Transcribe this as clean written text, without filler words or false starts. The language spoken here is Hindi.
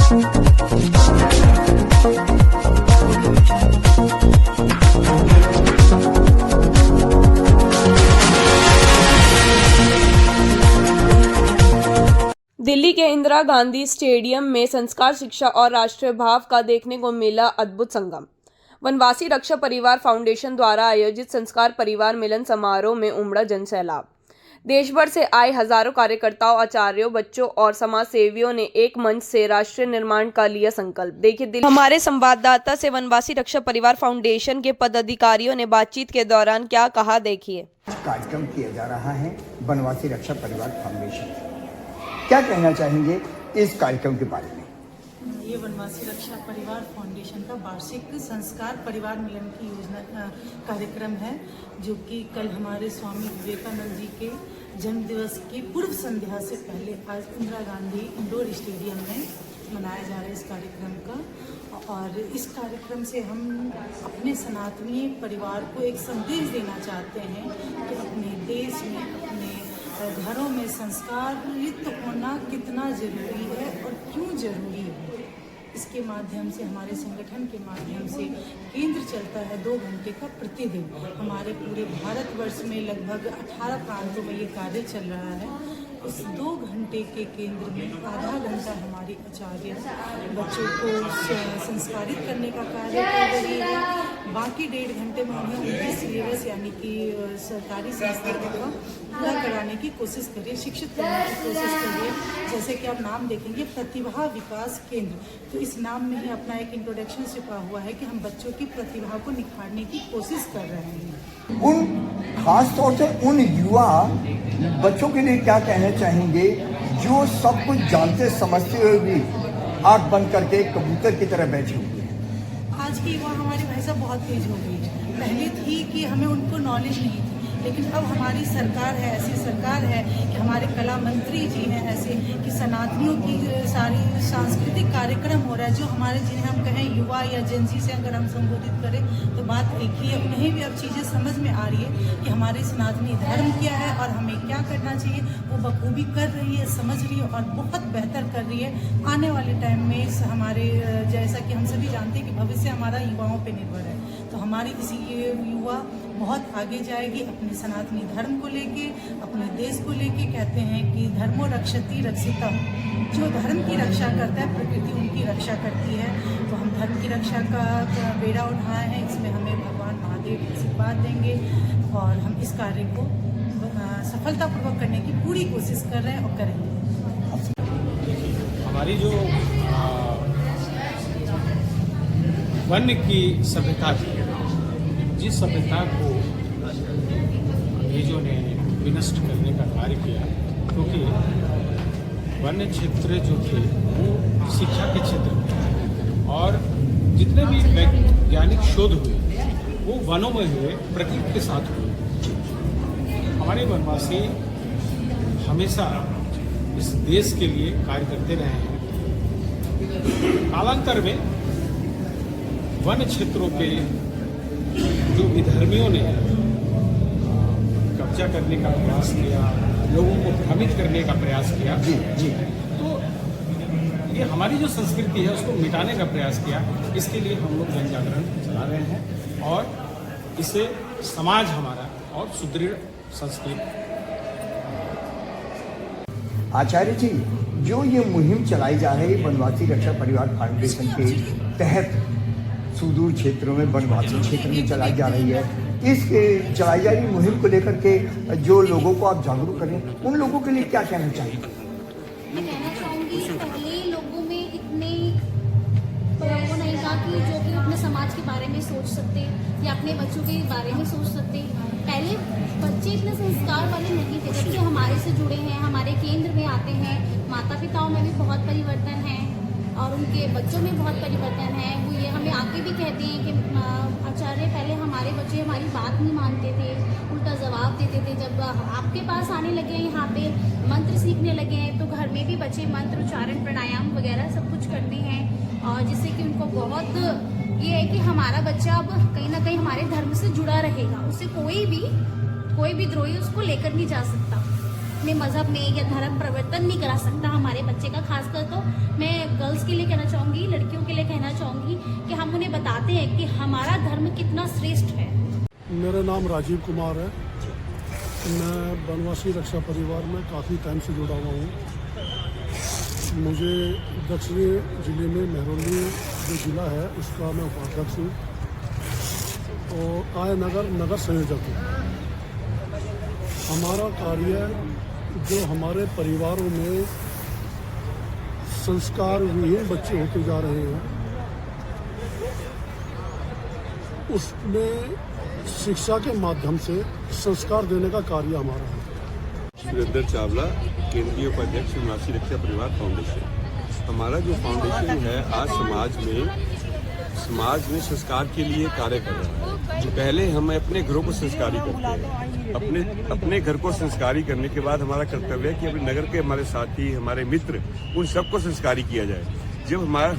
दिल्ली के इंदिरा गांधी स्टेडियम में संस्कार, शिक्षा और राष्ट्रीय भाव का देखने को मिला अद्भुत संगम। वनवासी रक्षा परिवार फाउंडेशन द्वारा आयोजित संस्कार परिवार मिलन समारोह में उमड़ा जनसैलाब। देश भर से आए हजारों कार्यकर्ताओं, आचार्यों, बच्चों और समाज सेवियों ने एक मंच से राष्ट्र निर्माण का लिया संकल्प। देखिए दिल्ली हमारे संवाददाता से वनवासी रक्षा परिवार फाउंडेशन के पदाधिकारियों ने बातचीत के दौरान क्या कहा, देखिए। कार्यक्रम किया जा रहा है वनवासी रक्षा परिवार फाउंडेशन। क्या कहना चाहेंगे इस कार्यक्रम के बारे में? ये वनवासी रक्षा परिवार फाउंडेशन का वार्षिक संस्कार परिवार मिलन की योजना कार्यक्रम है, जो कि कल हमारे स्वामी विवेकानंद जी के जन्म दिवस की पूर्व संध्या से पहले आज इंदिरा गांधी इंडोर स्टेडियम में मनाया जा रहा है इस कार्यक्रम का। और इस कार्यक्रम से हम अपने सनातनी परिवार को एक संदेश देना चाहते हैं कि अपने देश में, अपने घरों में संस्कारित होना कितना जरूरी है और क्यों जरूरी है। इसके माध्यम से हमारे संगठन के माध्यम से केंद्र चलता है 2 घंटे का प्रतिदिन। हमारे पूरे भारतवर्ष में लगभग 18 प्रांतों में ये कार्य चल रहा है। उस 2 घंटे के केंद्र में आधा घंटा हमारी आचार्य बच्चों को संस्कारित करने का कार्य कर रही है। बाकी 1.5 घंटे में उन्हें उनकी सिलेबस यानी कि सरकारी संस्थानों का पूरा कराने की कोशिश करिए, शिक्षित करने की कोशिश करिए। जैसे कि आप नाम देखेंगे, प्रतिभा विकास केंद्र। तो इस नाम में ही अपना एक इंट्रोडक्शन छिपा हुआ है कि हम बच्चों की प्रतिभा को निखारने की कोशिश कर रहे हैं। उन खास तौर से उन युवा बच्चों के लिए क्या कहना चाहेंगे जो सब कुछ जानते समझते हुए भी आंख बंद करके कबूतर की तरह बैठे हुए हैं? आज की युवा हमारी भाई साहब बहुत तेज हो गई है। पहले थी कि हमें उनको नॉलेज नहीं थी, लेकिन अब हमारी सरकार है, ऐसी सरकार है कि हमारे कला मंत्री जी हैं ऐसे कि सनातनियों की सारी सांस्कृतिक कार्यक्रम हो रहा है, जो हमारे जिन्हें हम कहें युवा या जेंजी से अगर हम संबोधित करें तो बात एक ही है। उन्हें भी अब चीज़ें समझ में आ रही है कि हमारे सनातनी धर्म क्या है और हमें क्या करना चाहिए। वो बखूबी कर रही है, समझ रही है और बहुत बेहतर कर रही है। आने वाले टाइम में हमारे जैसा कि हम सभी जानते हैं कि भविष्य हमारा युवाओं पर निर्भर है, तो हमारी इसी युवा बहुत आगे जाएगी अपने सनातनी धर्म को लेके, अपने देश को लेके। कहते हैं कि धर्मो रक्षति रक्षिता, जो धर्म की रक्षा करता है प्रकृति उनकी रक्षा करती है। तो हम धर्म की रक्षा का बेड़ा उठाए हैं, इसमें हमें भगवान महादेव आशीर्वाद देंगे और हम इस कार्य को सफलतापूर्वक करने की पूरी कोशिश कर रहे हैं और करेंगे। हमारी जो वन्य की सभ्यता थी, जिस सभ्यता को अंग्रेजों ने विनष्ट करने का कार्य किया, क्योंकि वन्य क्षेत्र जो थे वो शिक्षा के क्षेत्र में, और जितने भी वैज्ञानिक शोध हुए वो वनों में हुए, प्रकृति के साथ हुए। हमारे वनवासी हमेशा इस देश के लिए कार्य करते रहे हैं। कालांतर में वन क्षेत्रों पे जो विधर्मियों ने कब्जा करने का प्रयास किया, लोगों को भ्रमित करने का प्रयास किया, जी, तो ये हमारी जो संस्कृति है उसको मिटाने का प्रयास किया। इसके लिए हम लोग जन जागरण चला रहे हैं और इससे समाज हमारा और सुदृढ़ संस्कृति। आचार्य जी, जो ये मुहिम चलाई जा रही है वनवासी रक्षा परिवार फाउंडेशन के तहत सुदूर क्षेत्रों में, वनवासी क्षेत्र में चलाई जा रही है, इसके चलाई जा रही मुहिम को लेकर के जो लोगों को आप जागरूक करें, उन लोगों के लिए क्या कहना चाहेंगे? मैं कहना चाहूँगी, पहले लोगों में इतने वो नहीं था कि जो भी अपने समाज के बारे में सोच सकते या अपने बच्चों के बारे में सोच सकते। पहले बच्चे इतने संस्कार वाले नहीं थे। जब से हमारे से जुड़े हैं, हमारे केंद्र में आते हैं, माता पिताओं में भी बहुत परिवर्तन है और उनके बच्चों में बहुत परिवर्तन है। वो ये हमें आगे भी कहते हैं कि आचार्य, पहले हमारे बच्चे हमारी बात नहीं मानते थे, उल्टा जवाब देते थे। जब आपके पास आने लगे हैं, यहाँ पे मंत्र सीखने लगे हैं, तो घर में भी बच्चे मंत्र उच्चारण प्राणायाम वगैरह सब कुछ करते हैं, और जिससे कि उनको बहुत ये है कि हमारा बच्चा अब कहीं ना कहीं हमारे धर्म से जुड़ा रहेगा। उससे कोई भी द्रोही उसको लेकर नहीं जा सकता। अपने मजहब में या धर्म परिवर्तन नहीं करा सकता हमारे बच्चे का। खासकर तो मैं गर्ल्स के लिए कहना चाहूँगी, लड़कियों के लिए कहना चाहूँगी कि हम उन्हें बताते हैं कि हमारा धर्म कितना श्रेष्ठ है। मेरा नाम राजीव कुमार है। मैं बनवासी रक्षा परिवार में काफ़ी टाइम से जुड़ा हुआ हूँ। मुझे दक्षिणी जिले में मेहरौली जो जिला है उसका मैं उपाध्यक्ष हूँ और आय नगर संयोजक हूँ। हमारा कार्य जो हमारे परिवारों में संस्कार विहीन बच्चे होते जा रहे हैं उसमें शिक्षा के माध्यम से संस्कार देने का कार्य हमारा है। सुरेंद्र चावला, केंद्रीय उपाध्यक्ष बनवासी रक्षा परिवार फाउंडेशन। हमारा जो फाउंडेशन है आज समाज में संस्कार के लिए कार्य कर रहा है। जो पहले हम अपने घरों को संस्कारी करते हैं, अपने घर को संस्कारी करने के बाद हमारा कर्तव्य है कि अपने नगर के हमारे साथी, हमारे मित्र, उन सबको संस्कारी किया जाए। जब हमारा